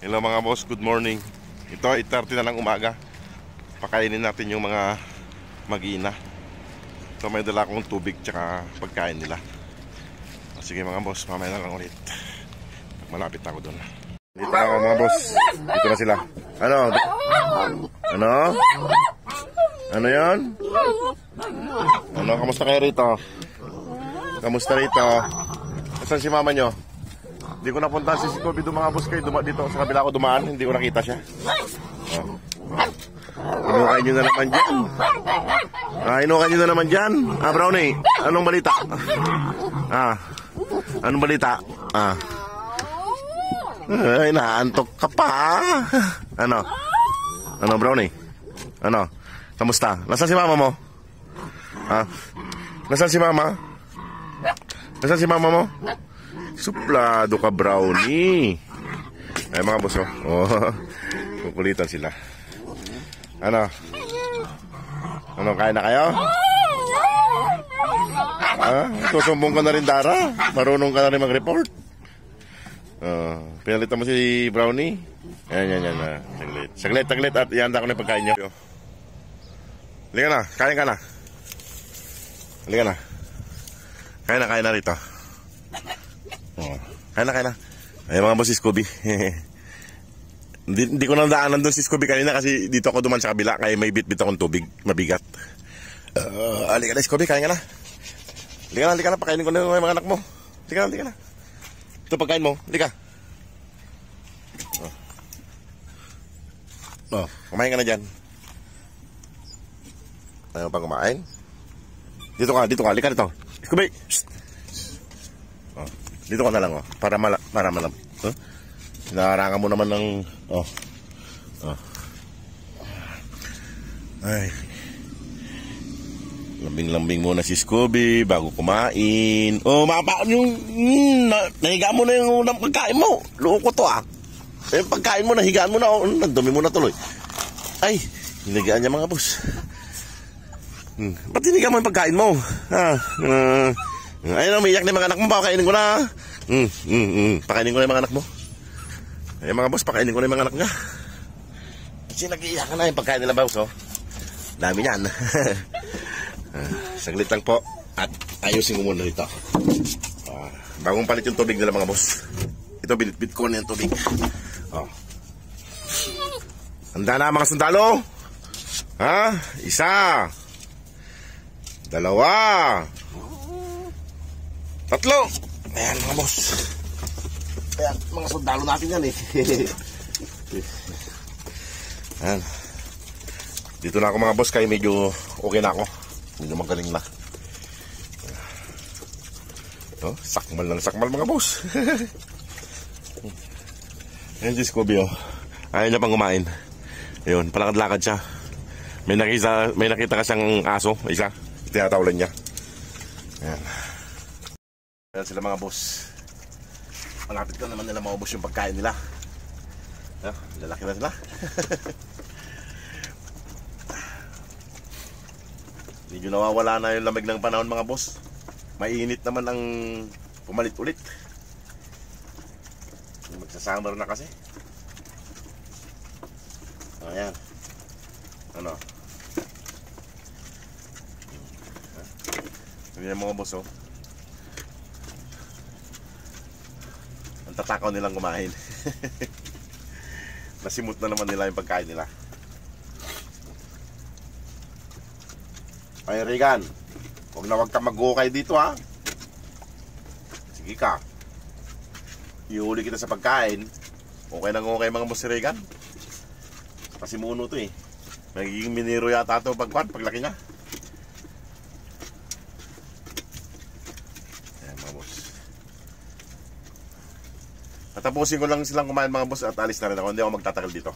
Hello mga boss, good morning. Ito 8:30 na ng umaga. Pakainin natin yung mga mag-ina. So may dala akong tubig tsaka pagkain nila. Sige mga boss, mamaya na lang ulit. Malapit ako doon. Dito na ako mga boss. Dito na sila. Ano? Ano? Ano yan? Ano? Kamusta kayo rito? Kamusta rito? Saan si mama nyo? Hindi ko napunta si Scooby doon mga boss kayo. Dito sa kabila ko dumaan. Hindi ko nakita siya. Inukay nyo na naman dyan. Inukay nyo na naman dyan. Brownie, anong balita? Anong balita? Ay, naantok ka pa. Ano? Ano Brownie? Ano? Kamusta? Nasaan si mama mo? Nasaan si mama? Nasaan si mama mo? Suplado ka Brownie. Ay mga boss kukulitan sila. Ano? Ano, kain na kayo? Tusumbong ka na rin Dara. Marunong ka na rin mag-report. Pinalitan mo si Brownie. Yan. Saglit at ihanda ko na yung pagkain nyo. Halika na, kain ka na. Halika na. Kain na rito. Kain na. Ay mga boss si Scooby. Hindi ko nang daanan doon si Scooby kanina kasi dito ako duman sa kabila kaya may bit-bit akong tubig mabigat. Halika na Scooby, kain ka na. Halika na, pakainin ko na yung mga anak mo. Halika na. Ito pagkain mo, halika. Kumain ka na dyan. Ayaw pang kumain. Dito ka, halika dito. Scooby! Dito ka na lang para malam. Hinaharangan mo naman ng Ay. Lambing muna si Scooby bago kumain. Yung nahiga mo na yung pagkain mo. Loko to yung pagkain mo, nahigaan mo na. Nandumi mo na tuloy. Ay, hinigaan niya mga boss. Ba't hinigaan mo yung pagkain mo? Ayun, umiiyak na yung mga anak mo. Pakainin ko na. Pakainin ko na yung mga anak mo. Ay mga boss, pakainin ko na yung mga anak nga. Kasi nag-iiyakan na yung pagkain nila boss. Dami yan. Saglit lang po. At ayusin ko muna dito. Bagong palit yung tubig nila mga boss. Ito, binitbit ko na yung tubig. Handa na mga sundalo. Isa. Dalawa. Tatlo. Ayan mga boss. Ayan, mga sundalo natin yan Ayan. Dito na ako mga boss kaya medyo okay na ako. Medyo magaling na. Sakmal mga boss. Ayan si Scooby ayaw niya pang kumain. Ayun, palakad-lakad siya. May nakita ka siyang aso, isa. Tinatawalan niya. Ayan. Ayan sila mga boss. Malapit ko naman nila maubos yung pagkain nila. Lalaki na sila. Medyo nawawala na yung lamig ng panahon mga boss. Mainit naman ang pumalit ulit. Magsasummer na kasi. Ayan. Ano? Ayan mga boss ang tatakaw nilang kumain. Nasimut na naman nila yung pagkain nila. Ay Regan, huwag ka mag-ukay dito Sige ka. Ihuli kita sa pagkain. Okay mga boss si Regan. Kasi muno to magiging minero yata to paglaki niya. Ayan mga boss. Tatapusin ko lang silang kumain mga boss at alis na rin ako. Hindi ako magtatagal dito.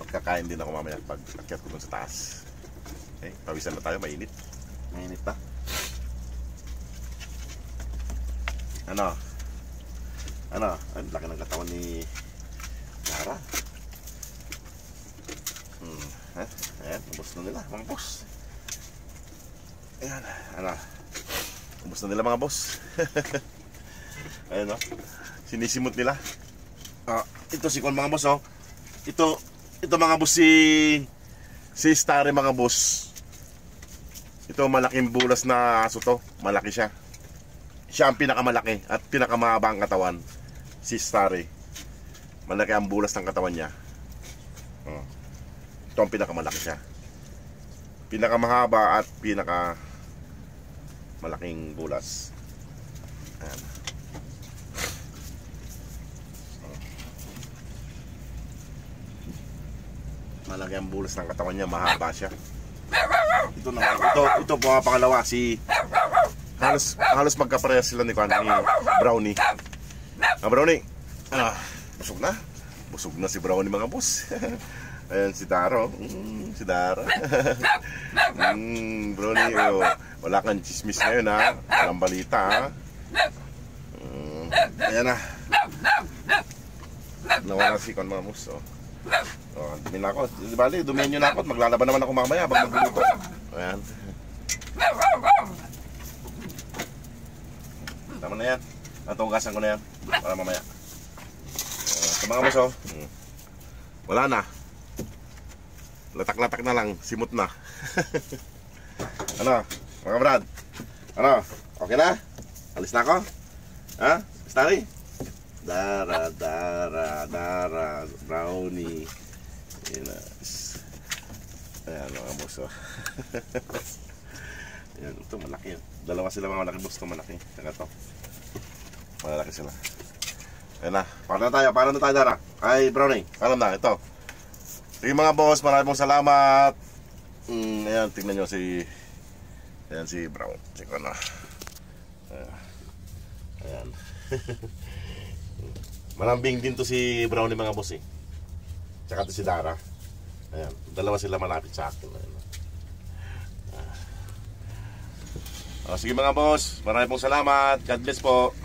Magkakain din ako mamaya pag akyat ko dun sa taas. Okay, pawisan na tayo, mainit. Mainit na. Ano? Ang laki ng katawan ni Dara. Ayan, ubos na nila mga boss. Ayan, ubos na nila mga boss. Ayan o. Sinisimot nila. Ito si Kon mga boss oh. Ito mga boss si Starry mga boss. Ito malaking bulas na aso to. Malaki siya. Siya ang pinakamalaki at pinakamahaba ang katawan. Si Starry. Malaki ang bulas ng katawan niya. Ito ang pinakamalaki siya. Pinakamahaba at malaking bulas. Ayan. Malaki ang bulas ng katawan niya, mahaba siya. Ito naman, ito po ang pangalawa, si halos magkaparehas sila ni Brownie. Brownie, busog na. Busog na si Brownie mga boss. Ayan si Daro. Si Dara. Brownie, wala kang chismis ngayon ha. Walang balita ha. Ayan na. Nawala si Kon mga boss. Dumi na ako. Bali, dumihan nyo na ako. Maglalaban naman ako mamaya pag magluluto. Ayan. Tama na yan. Natugasan ko na yan. Para mamaya. Sa mga boss wala na. Latak-latak na lang. Simot na. Ano? Mga brad? Ano? Okay na? Alis na ako? Ha? Starry? Dara, Brownie. Ayan mga boss Ayan, ito malaki. Dalawa sila mga malaki boss. Ito malaki. Saka ito. Malaki sila. Ayan na. Paano na tayo Dara? Ay Brownie. Paano na? Ito. Sige mga boss. Maraming salamat. Ayan, tingnan nyo ayan si Brown. Check ko na. Ayan. Malambing din to si Brownie mga boss Tsaka to si Dara. Ayan, dalawa sila malapit sa akin. Sige mga boss, maraming salamat. God bless po.